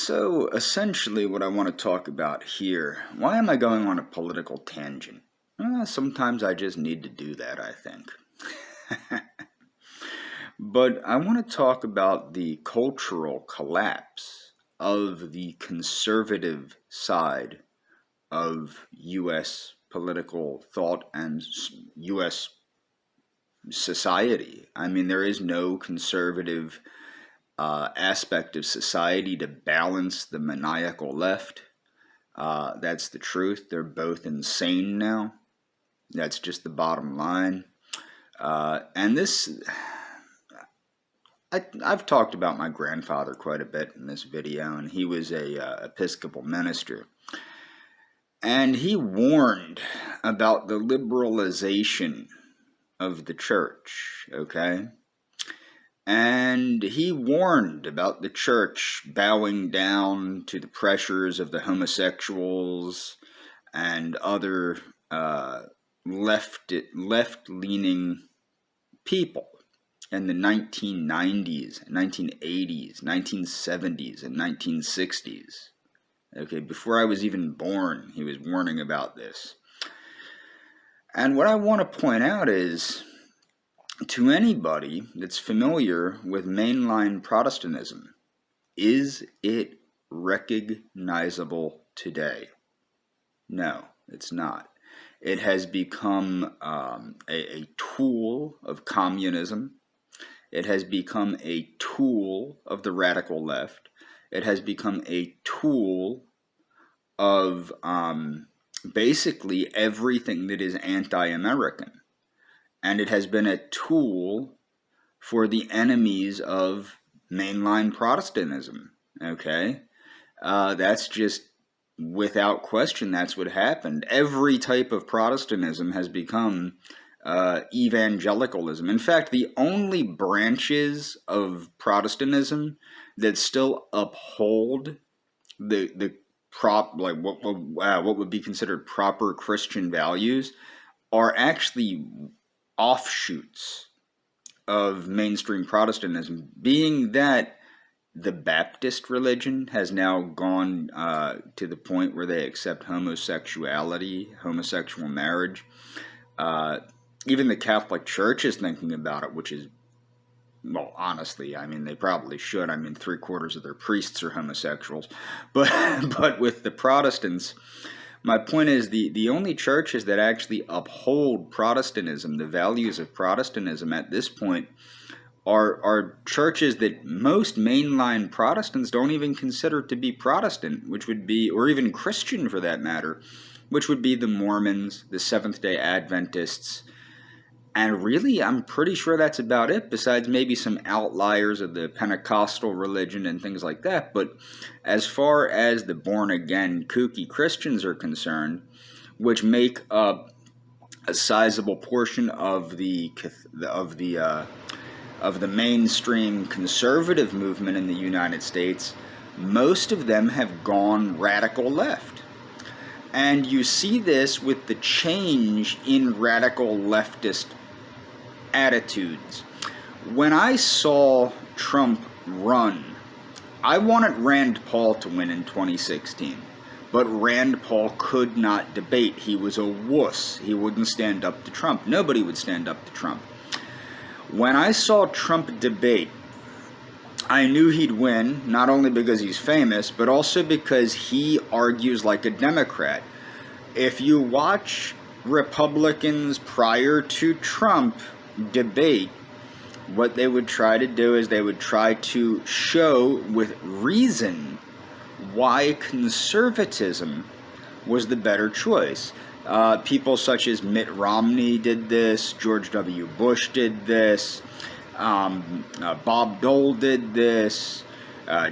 So essentially what I want to talk about here, why am I going on a political tangent? Sometimes I just need to do that, I think. But I want to talk about the cultural collapse of the conservative side of U.S. political thought and U.S. society. I mean, there is no conservative aspect of society to balance the maniacal left. That's the truth. They're both insane now. That's just the bottom line. And this, I've talked about my grandfather quite a bit in this video, and he was a Episcopal minister. And he warned about the liberalization of the church, okay? And he warned about the church bowing down to the pressures of the homosexuals and other left-leaning people in the 1990s, 1980s, 1970s, and 1960s. Okay, before I was even born, he was warning about this. And what I want to point out is, to anybody that's familiar with mainline Protestantism, is it recognizable today? No, it's not. It has become a tool of communism. It has become a tool of the radical left. It has become a tool of basically everything that is anti-American. And it has been a tool for the enemies of mainline Protestantism, okay? That's just, without question, that's what happened. Every type of Protestantism has become evangelicalism. In fact, the only branches of Protestantism that still uphold what would be considered proper Christian values are actually offshoots of mainstream Protestantism, being that the Baptist religion has now gone to the point where they accept homosexuality, homosexual marriage. Even the Catholic Church is thinking about it, which is, well, honestly, I mean, they probably should. I mean, 3/4 of their priests are homosexuals. But with the Protestants, my point is the only churches that actually uphold Protestantism, the values of Protestantism at this point, are churches that most mainline Protestants don't even consider to be Protestant, which would be, or even Christian for that matter, which would be the Mormons, the Seventh-day Adventists. And really, I'm pretty sure that's about it, besides maybe some outliers of the Pentecostal religion and things like that. But as far as the born-again kooky Christians are concerned, which make up a sizable portion of the mainstream conservative movement in the United States, most of them have gone radical left. And you see this with the change in radical leftist attitudes. When I saw Trump run, I wanted Rand Paul to win in 2016, but Rand Paul could not debate. He was a wuss. He wouldn't stand up to Trump. Nobody would stand up to Trump. When I saw Trump debate, I knew he'd win, not only because he's famous, but also because he argues like a Democrat. If you watch Republicans prior to Trump debate, what they would try to do is they would try to show with reason why conservatism was the better choice. People such as Mitt Romney did this, George W. Bush did this, Bob Dole did this,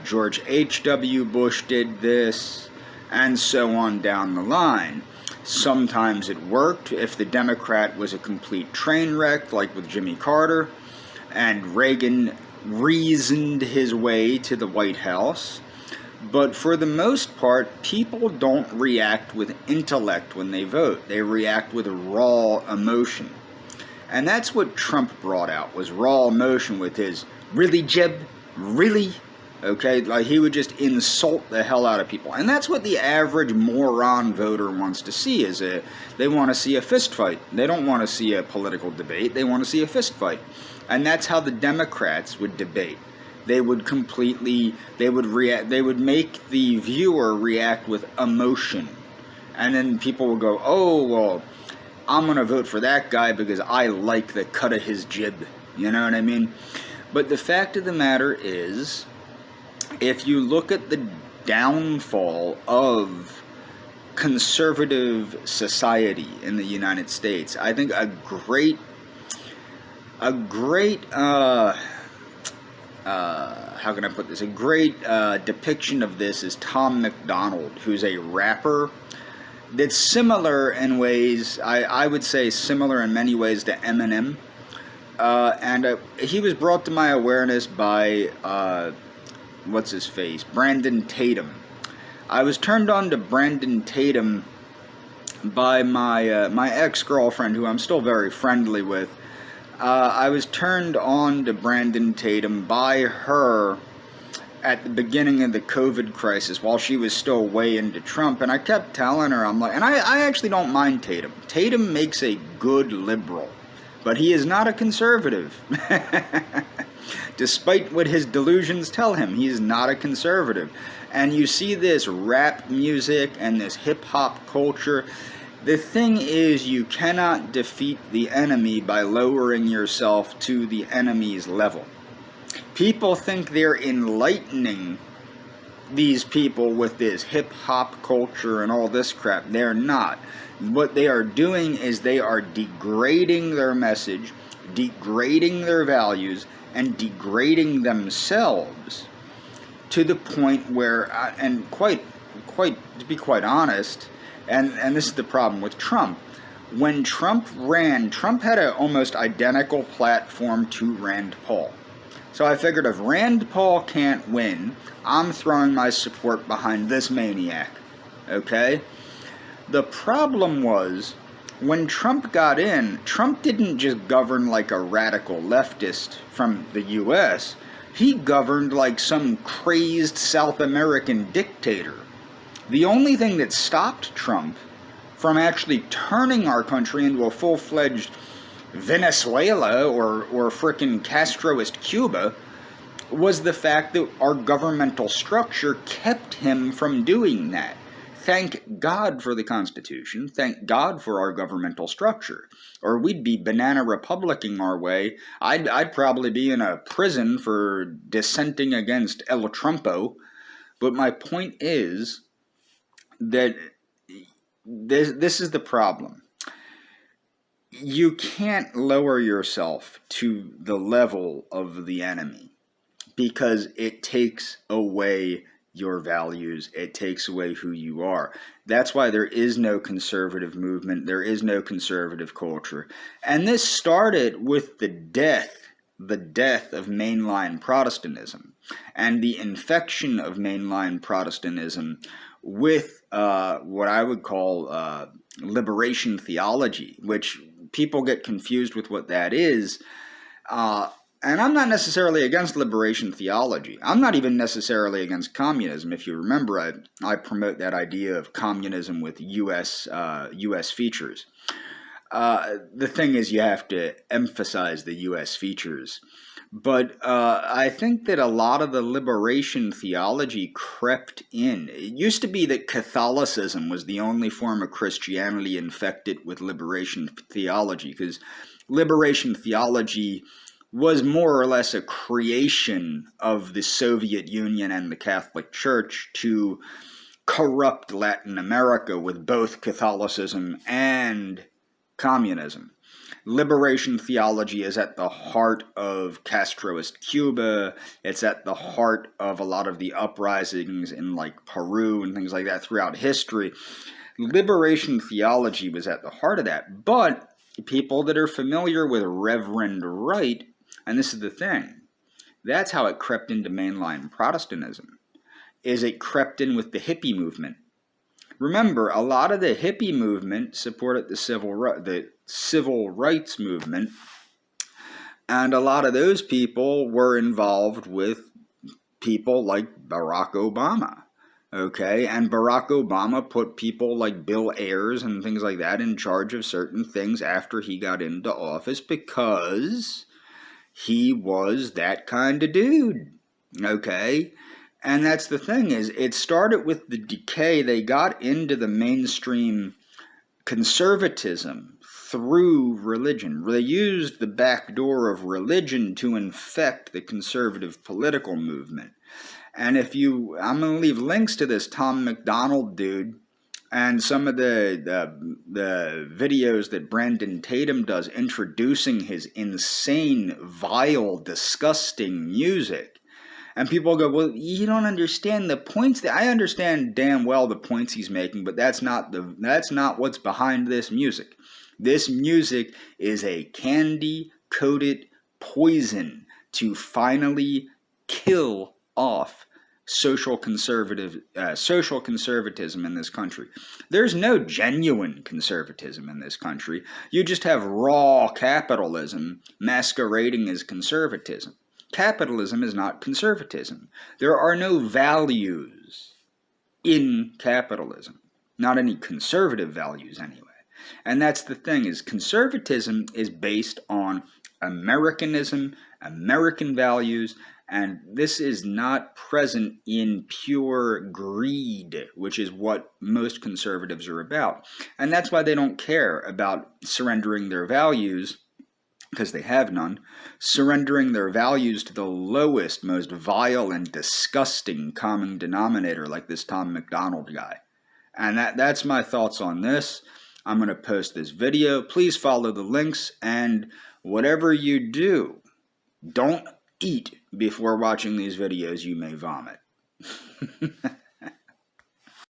George H.W. Bush did this, and so on down the line. Sometimes it worked if the Democrat was a complete train wreck, like with Jimmy Carter, and Reagan reasoned his way to the White House. But for the most part, people don't react with intellect when they vote. They react with raw emotion. And that's what Trump brought out, was raw emotion with his, "Really, Jeb? Really? Okay, like he would just insult the hell out of people, and that's what the average moron voter wants to see. They want to see a fist fight. They don't want to see a political debate. They want to see a fist fight, and that's how the Democrats would debate. They would react. They would make the viewer react with emotion, and then people would go, "Oh well, I'm gonna vote for that guy because I like the cut of his jib." You know what I mean? But the fact of the matter is, if you look at the downfall of conservative society in the United States, I think a great how can I put this? A great depiction of this is Tom MacDonald, who's a rapper that's similar in ways, I would say similar in many ways to Eminem. And he was brought to my awareness by what's his face? Brandon Tatum. I was turned on to Brandon Tatum by my ex-girlfriend, who I'm still very friendly with. I was turned on to Brandon Tatum by her at the beginning of the COVID crisis while she was still way into Trump, and I kept telling her, I'm like, and I actually don't mind Tatum. Tatum makes a good liberal, but he is not a conservative. Despite what his delusions tell him, he is not a conservative. And you see this rap music and this hip-hop culture. The thing is, you cannot defeat the enemy by lowering yourself to the enemy's level. People think they're enlightening these people with this hip-hop culture and all this crap. They're not. What they are doing is they are degrading their message, degrading their values, and degrading themselves to the point where, and quite to be quite honest, and this is the problem with Trump. When Trump ran, Trump had an almost identical platform to Rand Paul. So I figured if Rand Paul can't win, I'm throwing my support behind this maniac. Okay? The problem was, when Trump got in, Trump didn't just govern like a radical leftist from the U.S. He governed like some crazed South American dictator. The only thing that stopped Trump from actually turning our country into a full-fledged Venezuela or frickin' Castroist Cuba was the fact that our governmental structure kept him from doing that. Thank God for the Constitution. Thank God for our governmental structure. Or we'd be banana republicing our way. I'd probably be in a prison for dissenting against El Trumpo. But my point is that this is the problem. You can't lower yourself to the level of the enemy because it takes away your values. It takes away who you are. That's why there is no conservative movement. There is no conservative culture. And this started with the death of mainline Protestantism and the infection of mainline Protestantism with what I would call liberation theology, which people get confused with what that is. And I'm not necessarily against liberation theology. I'm not even necessarily against communism. If you remember, I promote that idea of communism with U.S. features. The thing is, you have to emphasize the U.S. features. But I think that a lot of the liberation theology crept in. It used to be that Catholicism was the only form of Christianity infected with liberation theology, because liberation theology was more or less a creation of the Soviet Union and the Catholic Church to corrupt Latin America with both Catholicism and communism. Liberation theology is at the heart of Castroist Cuba. It's at the heart of a lot of the uprisings in like Peru and things like that throughout history. Liberation theology was at the heart of that. But people that are familiar with Reverend Wright, and this is the thing, that's how it crept into mainline Protestantism, is it crept in with the hippie movement. Remember, a lot of the hippie movement supported the civil rights movement, and a lot of those people were involved with people like Barack Obama. Okay, and Barack Obama put people like Bill Ayers and things like that in charge of certain things after he got into office because he was that kind of dude. Okay, and that's the thing, is it started with the decay. They got into the mainstream conservatism through religion. They used the back door of religion to infect the conservative political movement. And I'm going to leave links to this Tom McDonald dude and some of the videos that Brandon Tatum does introducing his insane, vile, disgusting music. And people go, well, you don't understand the points. I understand damn well the points he's making, but that's not what's behind this music. This music is a candy-coated poison to finally kill off social conservatism in this country. There's no genuine conservatism in this country. You just have raw capitalism masquerading as conservatism. Capitalism is not conservatism. There are no values in capitalism. Not any conservative values anyway. And that's the thing, is conservatism is based on Americanism, American values, and this is not present in pure greed, which is what most conservatives are about. And that's why they don't care about surrendering their values, because they have none, surrendering their values to the lowest, most vile and disgusting common denominator like this Tom McDonald guy. And that's my thoughts on this. I'm going to post this video. Please follow the links, and whatever you do, don't eat before watching these videos. You may vomit.